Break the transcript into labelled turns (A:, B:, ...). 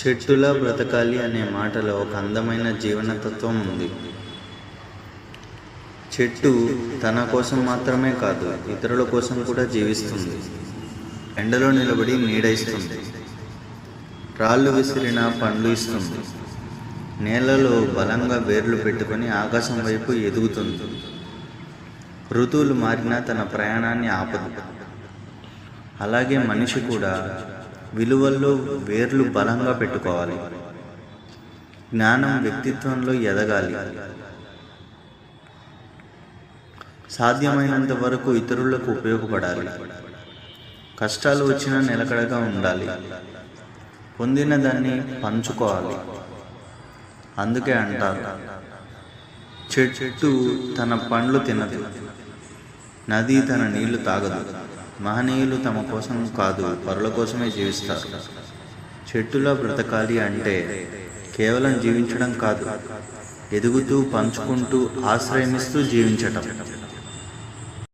A: చెట్టులా బ్రతకాలి అనే మాటలో ఒక అందమైన జీవనతత్వం ఉంది. చెట్టు తన కోసం మాత్రమే కాదు, ఇతరుల కోసం కూడా జీవిస్తుంది. ఎండలో నిలబడి నీడ ఇస్తుంది, రాళ్ళు విసిరిన పండ్లు ఇస్తుంది, నేలలో బలంగా వేర్లు పెట్టుకొని ఆకాశం వైపు ఎదుగుతుంది. ఋతువులు మారినా తన ప్రయాణాన్ని ఆపదు. అలాగే మనిషి కూడా విలువల్లో వేర్లు బలంగా పెట్టుకోవాలి. జ్ఞానం వ్యక్తిత్వంలో ఎదగాలి. సాధ్యమైనంత వరకు ఇతరులకు ఉపయోగపడాలి. కష్టాలు వచ్చినా నిలకడగా ఉండాలి. పొందిన దాన్ని పంచుకోవాలి. అందుకే అంటారు, చెట్టు తన పండ్లు తినదు, నది తన నీళ్లు తాగదు. మహనీయులు తమ కోసం కాదు, పరుల కోసమే జీవిస్తారు. చెట్టులా బ్రతకాలి అంటే కేవలం జీవించడం కాదు, ఎదుగుతూ, పంచుకుంటూ, ఆశ్రయమిస్తూ జీవించటం.